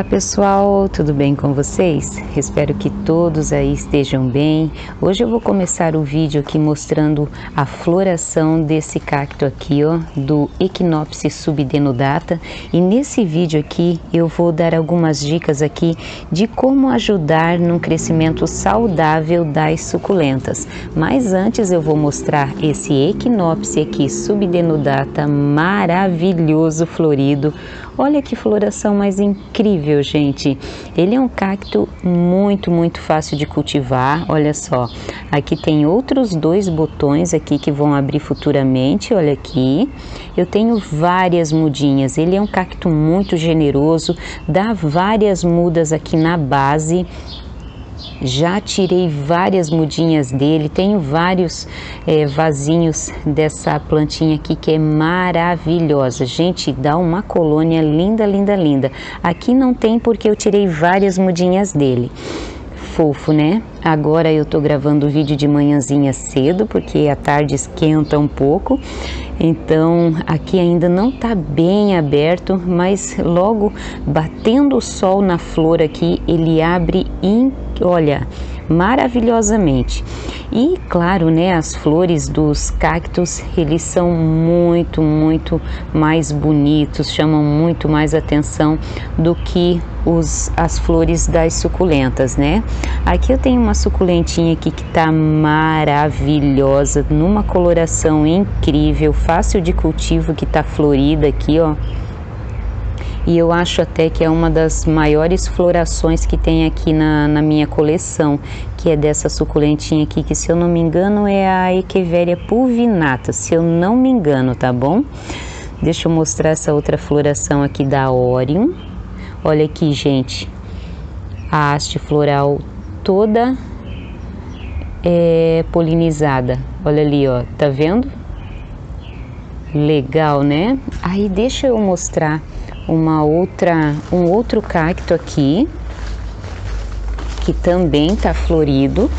Olá pessoal, tudo bem com vocês? Espero que todos aí estejam bem. Hoje eu vou começar o vídeo aqui mostrando a floração desse cacto aqui, ó, do Echinopsis subdenudata. E nesse vídeo aqui eu vou dar algumas dicas aqui de como ajudar no crescimento saudável das suculentas. Mas antes eu vou mostrar esse Echinopsis aqui subdenudata maravilhoso florido. Olha que floração mais incrível, gente. Ele é um cacto muito fácil de cultivar. Olha só, aqui tem outros dois botões aqui que vão abrir futuramente. Olha aqui, eu tenho várias mudinhas. Ele é um cacto muito generoso, dá várias mudas aqui na base. Já tirei várias mudinhas dele, tenho vários vasinhos dessa plantinha aqui que é maravilhosa. Gente, dá uma colônia linda, linda, linda. Aqui não tem porque eu tirei várias mudinhas dele. Fofo, né? Agora eu tô gravando o vídeo de manhãzinha cedo, porque à tarde esquenta um pouco. Então, aqui ainda não tá bem aberto, mas logo batendo o sol na flor aqui, ele abre, olha, maravilhosamente. E claro, né, as flores dos cactos, eles são muito mais bonitos, chamam muito mais atenção do que as flores das suculentas, né? Aqui eu tenho uma suculentinha aqui que tá maravilhosa, numa coloração incrível, fácil de cultivo, que tá florida aqui, ó. E eu acho até que é uma das maiores florações que tem aqui na minha coleção, que é dessa suculentinha aqui, que se eu não me engano é a Echeveria pulvinata, se eu não me engano, tá bom? Deixa eu mostrar essa outra floração aqui da Orion. Olha aqui, gente, a haste floral toda polinizada. Olha ali, ó, tá vendo? Legal, né? Aí deixa eu mostrar um outro cacto aqui, que também tá florido.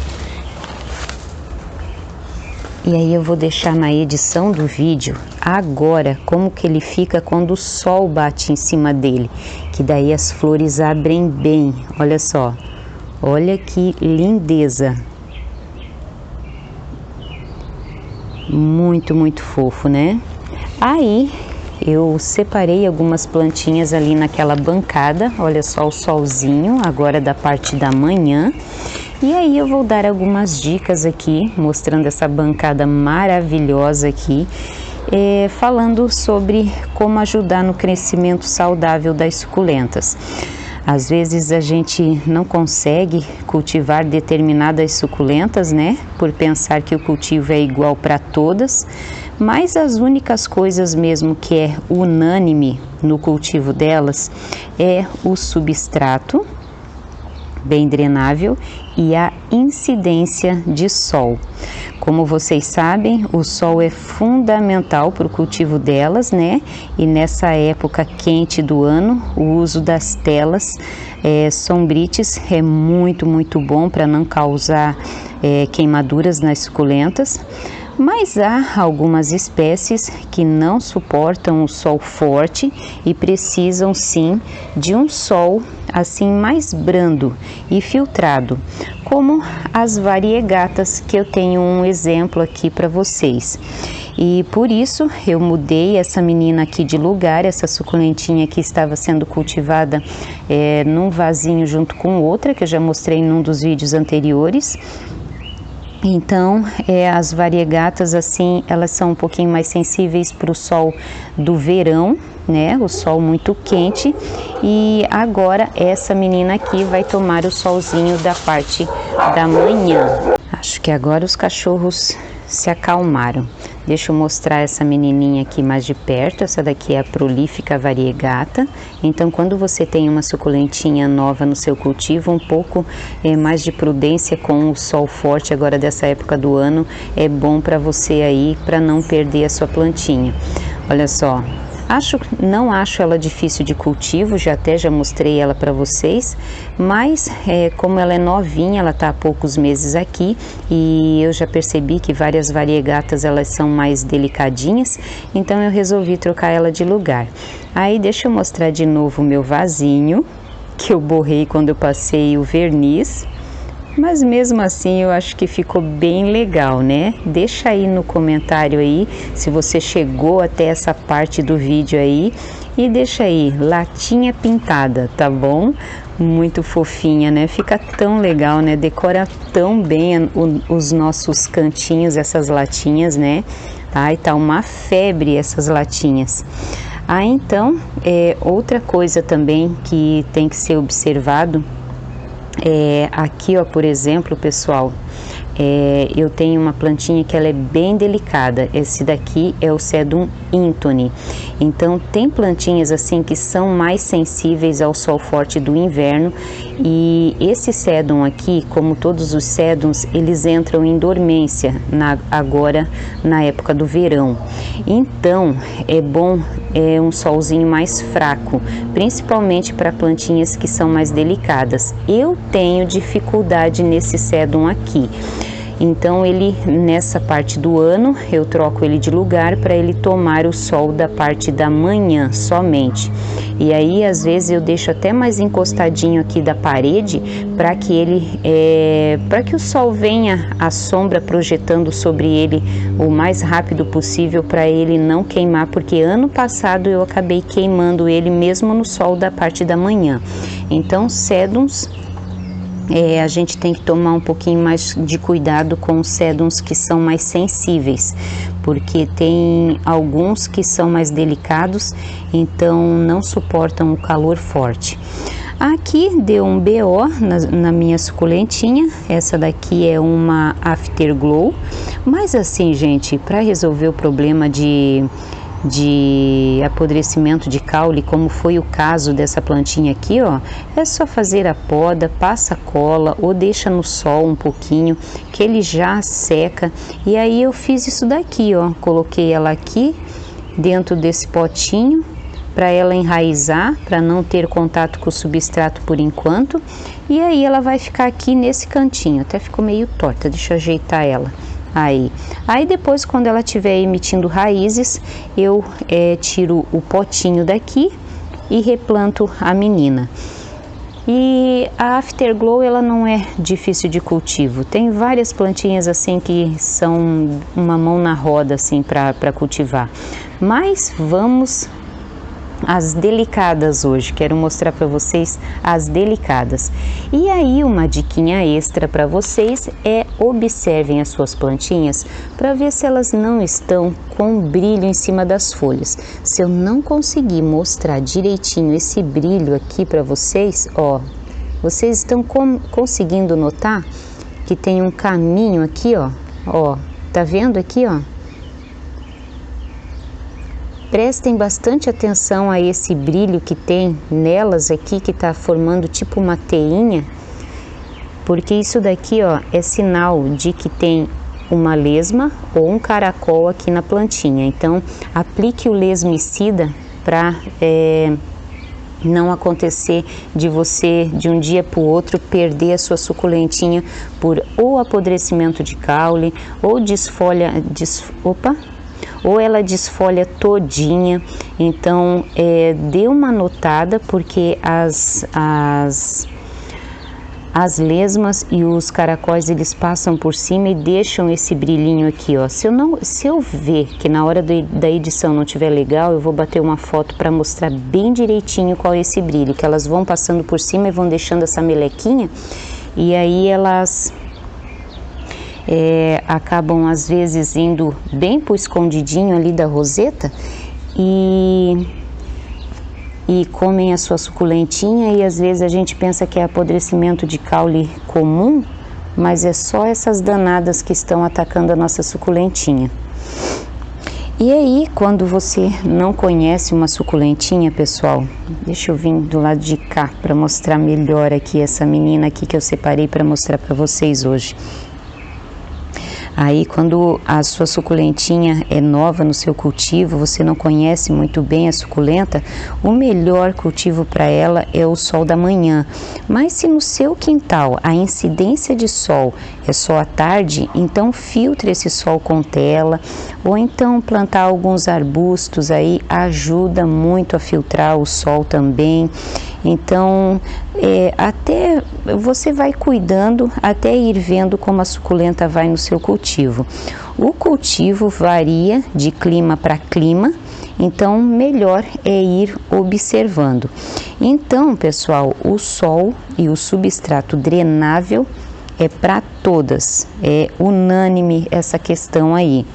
E aí eu vou deixar na edição do vídeo agora como que ele fica quando o sol bate em cima dele, que daí as flores abrem bem. Olha só, olha que lindeza. Muito fofo, né? Aí eu separei algumas plantinhas ali naquela bancada. Olha só o solzinho agora da parte da manhã. E aí eu vou dar algumas dicas aqui, mostrando essa bancada maravilhosa aqui, falando sobre como ajudar no crescimento saudável das suculentas. Às vezes a gente não consegue cultivar determinadas suculentas, né? Por pensar que o cultivo é igual para todas, mas as únicas coisas mesmo que é unânime no cultivo delas é o substrato bem drenável e a incidência de sol. Como vocês sabem, o sol é fundamental para o cultivo delas, né? E nessa época quente do ano, o uso das telas sombrites é muito bom para não causar queimaduras nas suculentas. Mas há algumas espécies que não suportam o sol forte e precisam sim de um sol assim mais brando e filtrado, como as variegatas, que eu tenho um exemplo aqui para vocês. E por isso eu mudei essa menina aqui de lugar. Essa suculentinha que estava sendo cultivada num vasinho junto com outra, que eu já mostrei num dos vídeos anteriores. Então, as variegatas, assim, elas são um pouquinho mais sensíveis para o sol do verão, né? O sol muito quente. E agora essa menina aqui vai tomar o solzinho da parte da manhã. Acho que agora os cachorros se acalmaram. Deixa eu mostrar essa menininha aqui mais de perto. Essa daqui é a Prolífica variegata. Então, quando você tem uma suculentinha nova no seu cultivo, um pouco mais de prudência com o sol forte agora dessa época do ano é bom para você aí, para não perder a sua plantinha. Olha só. Não acho ela difícil de cultivo, já mostrei ela para vocês, mas como ela é novinha, ela está há poucos meses aqui e eu já percebi que várias variegatas elas são mais delicadinhas, então eu resolvi trocar ela de lugar. Aí deixa eu mostrar de novo o meu vasinho. que eu borrei quando eu passei o verniz. Mas mesmo assim eu acho que ficou bem legal, né? Deixa aí no comentário aí se você chegou até essa parte do vídeo aí e deixa aí, latinha pintada, tá bom? Muito fofinha, né? Fica tão legal, né? Decora tão bem os nossos cantinhos, essas latinhas, né? Ai, tá uma febre essas latinhas. Ah, então, outra coisa também que tem que ser observado aqui, ó, por exemplo, pessoal, eu tenho uma plantinha que ela é bem delicada. Esse daqui é o Sedum Intone. Então tem plantinhas assim que são mais sensíveis ao sol forte do inverno, e esse Sedum aqui, como todos os Sedums, eles entram em dormência agora na época do verão. Então é bom um solzinho mais fraco, principalmente para plantinhas que são mais delicadas. Eu tenho dificuldade nesse Sedum aqui. Então ele, nessa parte do ano, eu troco ele de lugar para ele tomar o sol da parte da manhã somente. E aí às vezes eu deixo até mais encostadinho aqui da parede para que ele, para que o sol venha, a sombra projetando sobre ele o mais rápido possível para ele não queimar, porque ano passado eu acabei queimando ele mesmo no sol da parte da manhã. Então Sedums, a gente tem que tomar um pouquinho mais de cuidado com os Sedums que são mais sensíveis, porque tem alguns que são mais delicados, então não suportam o calor forte. Aqui deu um BO na minha suculentinha. Essa daqui é uma Afterglow, mas assim, gente, para resolver o problema de apodrecimento de caule, como foi o caso dessa plantinha aqui, ó, é só fazer a poda, passa cola ou deixa no sol um pouquinho que ele já seca. E aí eu fiz isso daqui, ó, coloquei ela aqui dentro desse potinho para ela enraizar, para não ter contato com o substrato por enquanto, e aí ela vai ficar aqui nesse cantinho. Até ficou meio torta, deixa eu ajeitar ela. Aí depois, quando ela estiver emitindo raízes, eu tiro o potinho daqui e replanto a menina. E a Afterglow, ela não é difícil de cultivo. Tem várias plantinhas assim que são uma mão na roda assim para cultivar. Mas vamos as delicadas hoje. Quero mostrar para vocês as delicadas. E aí uma diquinha extra para vocês é: observem as suas plantinhas para ver se elas não estão com brilho em cima das folhas. Se eu não conseguir mostrar direitinho esse brilho aqui para vocês, ó, vocês estão conseguindo notar que tem um caminho aqui, ó, tá vendo aqui, ó? Prestem bastante atenção a esse brilho que tem nelas aqui, que está formando tipo uma teinha, porque isso daqui, ó, é sinal de que tem uma lesma ou um caracol aqui na plantinha. Então, aplique o lesmicida para não acontecer de você, de um dia para o outro, perder a sua suculentinha por ou apodrecimento de caule, ou ou ela desfolha todinha. Então dê uma notada, porque as lesmas e os caracóis, eles passam por cima e deixam esse brilhinho aqui, ó. Se eu ver que na hora da edição não tiver legal, eu vou bater uma foto para mostrar bem direitinho qual é esse brilho, que elas vão passando por cima e vão deixando essa melequinha, e aí elas acabam às vezes indo bem pro escondidinho ali da roseta e comem a sua suculentinha, e às vezes a gente pensa que é apodrecimento de caule comum, mas é só essas danadas que estão atacando a nossa suculentinha. E aí, quando você não conhece uma suculentinha, pessoal, deixa eu vir do lado de cá para mostrar melhor aqui essa menina aqui que eu separei para mostrar para vocês hoje. Aí quando a sua suculentinha é nova no seu cultivo, você não conhece muito bem a suculenta, o melhor cultivo para ela é o sol da manhã. Mas se no seu quintal a incidência de sol é só à tarde, então filtre esse sol com tela, ou então plantar alguns arbustos aí ajuda muito a filtrar o sol também. Então, até você vai cuidando até ir vendo como a suculenta vai no seu cultivo. O cultivo varia de clima para clima, então melhor é ir observando. Então, pessoal, o sol e o substrato drenável é para todas, é unânime essa questão aí.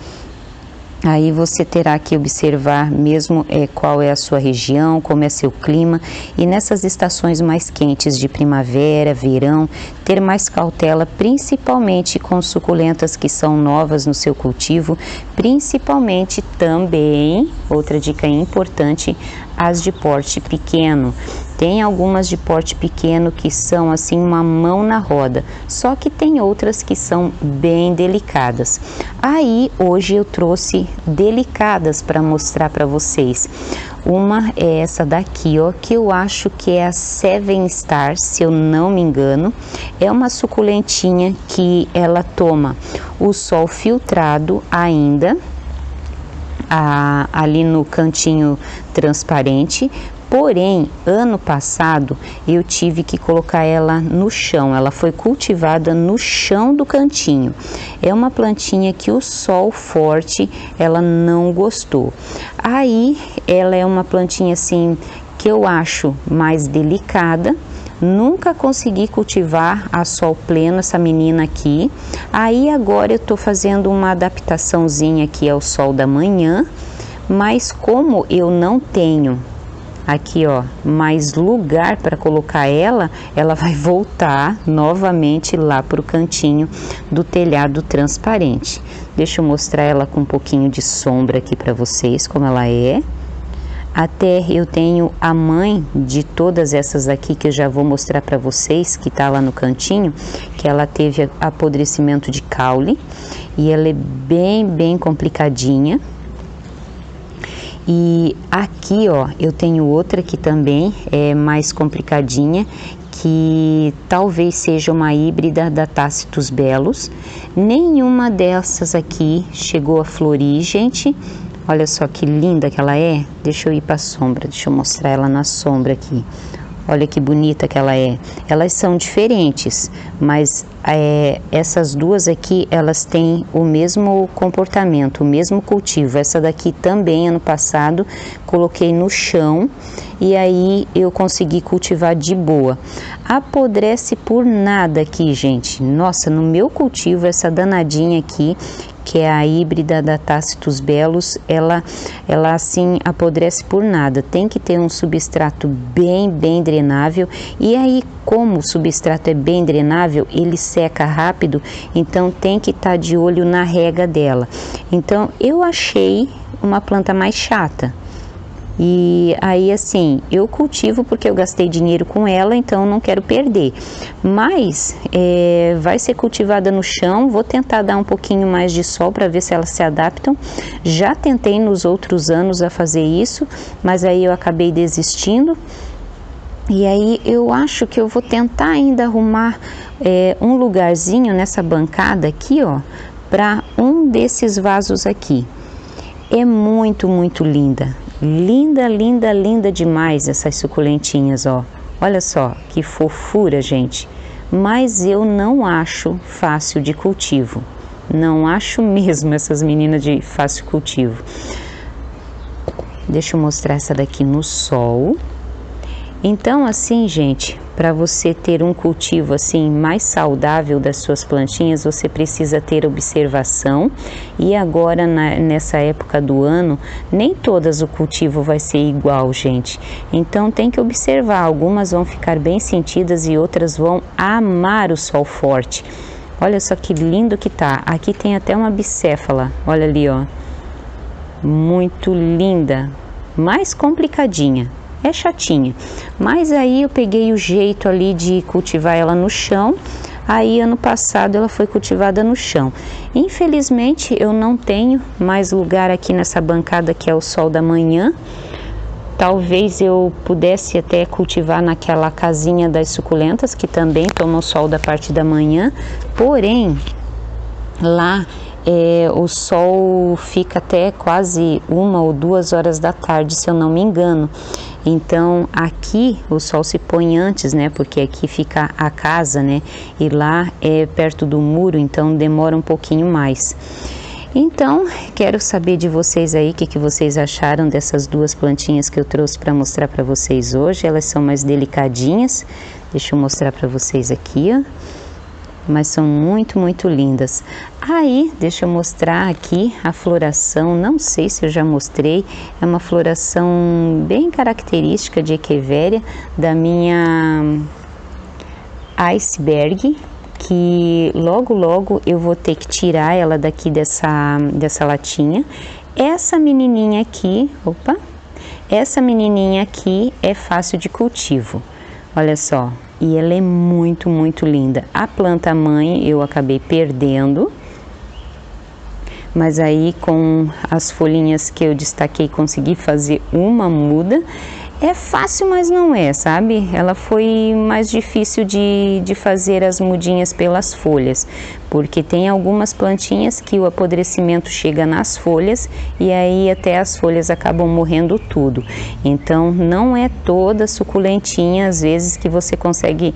Aí você terá que observar mesmo qual é a sua região, como é seu clima, e nessas estações mais quentes de primavera, verão, ter mais cautela, principalmente com suculentas que são novas no seu cultivo, principalmente também, outra dica importante, as de porte pequeno. Tem algumas de porte pequeno que são assim uma mão na roda, só que tem outras que são bem delicadas. Aí hoje eu trouxe delicadas para mostrar para vocês. Uma é essa daqui, ó, que eu acho que é a Seven Stars, se eu não me engano. É uma suculentinha que ela toma o sol filtrado ainda, ali no cantinho transparente. Porém, ano passado eu tive que colocar ela no chão, ela foi cultivada no chão do cantinho. É uma plantinha que o sol forte, ela não gostou. Aí, ela é uma plantinha assim, que eu acho mais delicada. Nunca consegui cultivar a sol pleno essa menina aqui. Aí agora eu tô fazendo uma adaptaçãozinha aqui ao sol da manhã, mas como eu não tenho aqui, ó, mais lugar para colocar ela vai voltar novamente lá pro cantinho do telhado transparente. Deixa eu mostrar ela com um pouquinho de sombra aqui para vocês, como ela é. Até eu tenho a mãe de todas essas aqui que eu já vou mostrar para vocês, que tá lá no cantinho, que ela teve apodrecimento de caule e ela é bem complicadinha. E aqui, ó, eu tenho outra que também é mais complicadinha, que talvez seja uma híbrida da Tácitus Belus. Nenhuma dessas aqui chegou a florir, gente. Olha só que linda que ela é. Deixa eu ir para a sombra, deixa eu mostrar ela na sombra aqui. Olha que bonita que ela é. Elas são diferentes, mas essas duas aqui, elas têm o mesmo comportamento, o mesmo cultivo. Essa daqui também, ano passado, coloquei no chão e aí eu consegui cultivar de boa. Apodrece por nada aqui, gente. Nossa, no meu cultivo, essa danadinha aqui, que é a híbrida da Tácitus Belus, ela assim apodrece por nada. Tem que ter um substrato bem drenável, e aí como o substrato é bem drenável, ele seca rápido, então tem que estar de olho na rega dela. Então eu achei uma planta mais chata. E aí assim, eu cultivo porque eu gastei dinheiro com ela, então não quero perder. Mas vai ser cultivada no chão, vou tentar dar um pouquinho mais de sol para ver se elas se adaptam. Já tentei nos outros anos a fazer isso, mas aí eu acabei desistindo. E aí eu acho que eu vou tentar ainda arrumar um lugarzinho nessa bancada aqui, ó, para um desses vasos aqui. É muito linda. Linda demais essas suculentinhas, ó. Olha só que fofura, gente. Mas eu não acho fácil de cultivo. Não acho mesmo essas meninas de fácil cultivo. Deixa eu mostrar essa daqui no sol. Então, assim, gente, para você ter um cultivo assim mais saudável das suas plantinhas, você precisa ter observação. E agora, nessa época do ano, nem todas o cultivo vai ser igual, gente. Então, tem que observar. Algumas vão ficar bem sentidas e outras vão amar o sol forte. Olha só que lindo que tá. Aqui tem até uma bicéfala. Olha ali, ó. Muito linda. Mais complicadinha. É chatinha, mas aí eu peguei o jeito ali de cultivar ela no chão. Aí ano passado ela foi cultivada no chão. Infelizmente eu não tenho mais lugar aqui nessa bancada que é o sol da manhã. Talvez eu pudesse até cultivar naquela casinha das suculentas, que também toma o sol da parte da manhã, porém lá o sol fica até quase 1 ou 2 horas da tarde, se eu não me engano. Então aqui o sol se põe antes, né? Porque aqui fica a casa, né? E lá é perto do muro, então demora um pouquinho mais. Então, quero saber de vocês aí o que vocês acharam dessas 2 plantinhas que eu trouxe para mostrar para vocês hoje. Elas são mais delicadinhas. Deixa eu mostrar para vocês aqui, ó. Mas são muito, muito lindas. Aí, deixa eu mostrar aqui a floração. Não sei se eu já mostrei. É uma floração bem característica de Echeveria, da minha Iceberg, que logo eu vou ter que tirar ela daqui dessa latinha. Essa menininha aqui, essa menininha aqui é fácil de cultivo, olha só, e ela é muito, muito linda. A planta mãe eu acabei perdendo, mas aí com as folhinhas que eu destaquei consegui fazer uma muda. É fácil, mas não é, sabe? Ela foi mais difícil de fazer as mudinhas pelas folhas, porque tem algumas plantinhas que o apodrecimento chega nas folhas e aí até as folhas acabam morrendo tudo. Então não é toda suculentinha, às vezes, que você consegue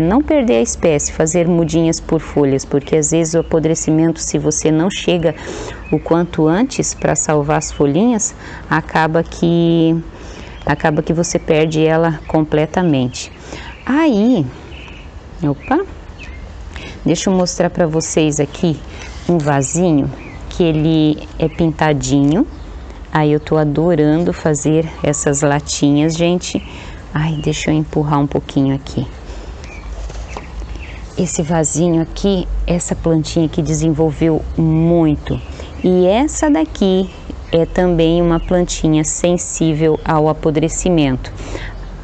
não perder a espécie, fazer mudinhas por folhas, porque às vezes o apodrecimento, se você não chega o quanto antes para salvar as folhinhas, acaba que você perde ela completamente. Aí, deixa eu mostrar para vocês aqui um vasinho que ele é pintadinho. Aí eu tô adorando fazer essas latinhas, gente. Ai, deixa eu empurrar um pouquinho aqui. Esse vasinho aqui, essa plantinha que desenvolveu muito. E essa daqui é também uma plantinha sensível ao apodrecimento,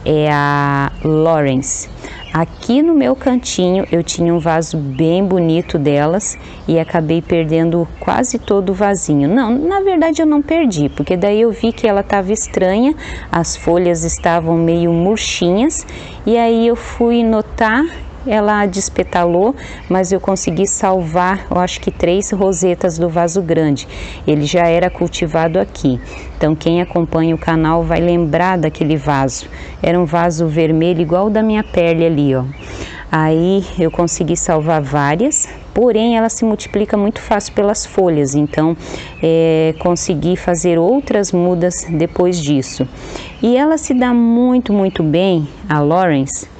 é a Lawrence. Aqui no meu cantinho eu tinha um vaso bem bonito delas e acabei perdendo quase todo o vasinho. Não, na verdade eu não perdi, porque daí eu vi que ela estava estranha, as folhas estavam meio murchinhas e aí eu fui notar. Ela despetalou, mas eu consegui salvar, eu acho que 3 rosetas do vaso grande. Ele já era cultivado aqui. Então quem acompanha o canal vai lembrar daquele vaso. Era um vaso vermelho igual o da minha pele ali, ó. Aí eu consegui salvar várias, porém ela se multiplica muito fácil pelas folhas. Então consegui fazer outras mudas depois disso. E ela se dá muito, muito bem, a Lawrence,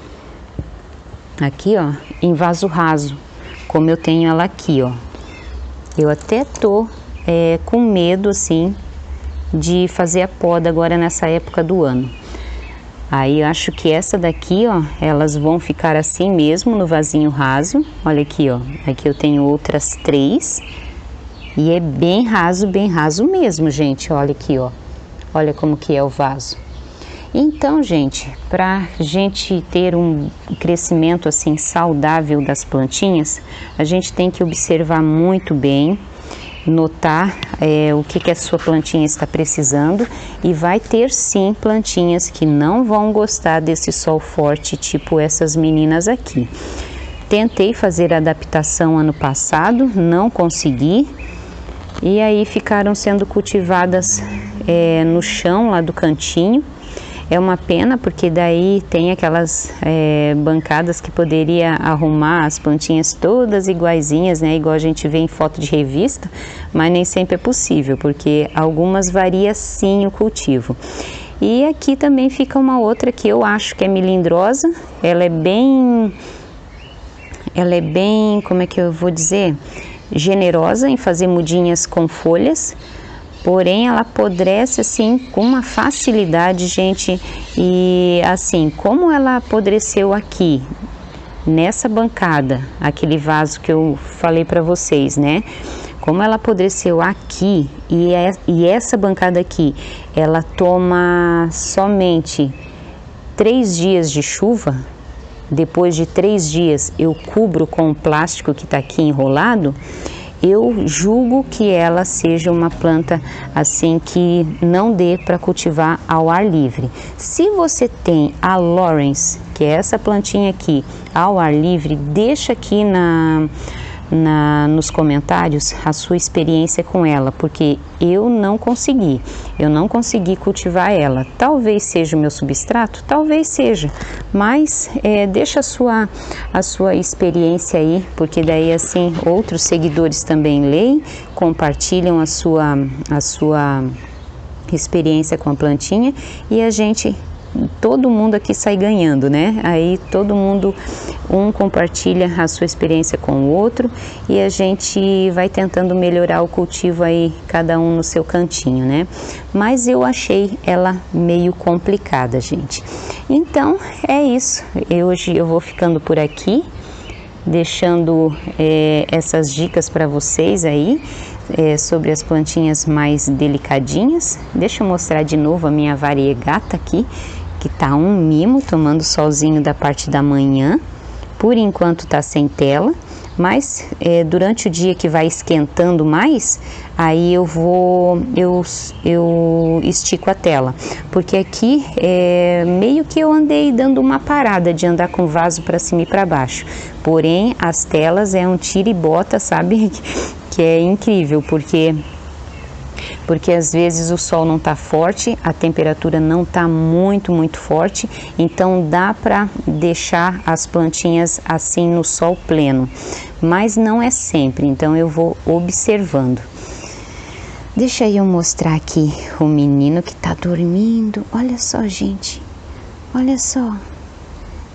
aqui, ó, em vaso raso, como eu tenho ela aqui, ó. Eu até tô com medo, assim, de fazer a poda agora nessa época do ano. Aí eu acho que essa daqui, ó, elas vão ficar assim mesmo no vasinho raso. Olha aqui, ó, aqui eu tenho outras 3 e é bem raso mesmo, gente. Olha aqui, ó, olha como que é o vaso. Então, gente, para a gente ter um crescimento assim saudável das plantinhas, a gente tem que observar muito bem, notar o que a sua plantinha está precisando, e vai ter sim plantinhas que não vão gostar desse sol forte, tipo essas meninas aqui. Tentei fazer a adaptação ano passado, não consegui, e aí ficaram sendo cultivadas no chão lá do cantinho. É uma pena, porque daí tem aquelas bancadas que poderia arrumar as plantinhas todas iguaizinhas, né? Igual a gente vê em foto de revista, mas nem sempre é possível, porque algumas varia sim o cultivo. E aqui também fica uma outra que eu acho que é melindrosa. Ela é bem, como é que eu vou dizer? Generosa em fazer mudinhas com folhas. Porém, ela apodrece assim com uma facilidade, gente. E assim, como ela apodreceu aqui, nessa bancada, aquele vaso que eu falei para vocês, né? Como ela apodreceu aqui e essa bancada aqui, ela toma somente 3 dias de chuva, depois de 3 dias eu cubro com o plástico que está aqui enrolado, eu julgo que ela seja uma planta assim que não dê para cultivar ao ar livre. Se você tem a Lawrence, que é essa plantinha aqui, ao ar livre, deixa aqui nos comentários a sua experiência com ela, porque eu não consegui cultivar ela. Talvez seja o meu substrato, talvez seja, mas deixa a sua experiência aí, porque daí assim outros seguidores também leem, compartilham a sua experiência com a plantinha e todo mundo aqui sai ganhando, né? Aí todo mundo, um compartilha a sua experiência com o outro e a gente vai tentando melhorar o cultivo aí, cada um no seu cantinho, né? Mas eu achei ela meio complicada, gente. Então é isso. Hoje eu vou ficando por aqui, deixando essas dicas para vocês aí. Sobre as plantinhas mais delicadinhas. Deixa eu mostrar de novo a minha variegata aqui, que tá um mimo, tomando solzinho da parte da manhã. Por enquanto tá sem tela, mas durante o dia que vai esquentando mais, aí eu estico a tela, porque aqui meio que eu andei dando uma parada de andar com o vaso para cima e para baixo. Porém, as telas é um tira e bota, sabe? Que é incrível, porque às vezes o sol não tá forte, a temperatura não tá muito forte, então dá para deixar as plantinhas assim no sol pleno, mas não é sempre, então eu vou observando. Deixa eu mostrar aqui o menino que tá dormindo. Olha só, gente, olha só,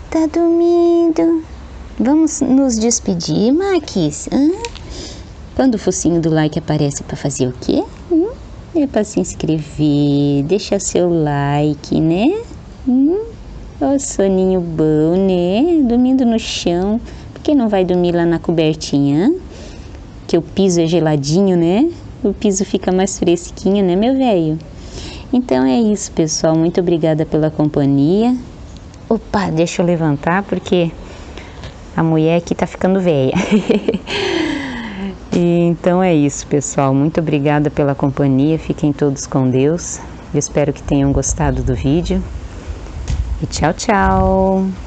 tá dormindo. Vamos nos despedir, Max? Quando o focinho do like aparece para fazer o quê? É para se inscrever, deixar seu like, né? Ó, soninho bom, né? Dormindo no chão. Por que não vai dormir lá na cobertinha? Que o piso é geladinho, né? O piso fica mais fresquinho, né, meu velho? Então é isso, pessoal. Muito obrigada pela companhia. Opa, deixa eu levantar porque a mulher aqui tá ficando velha. Então é isso, pessoal. Muito obrigada pela companhia. Fiquem todos com Deus. Eu espero que tenham gostado do vídeo. E tchau, tchau!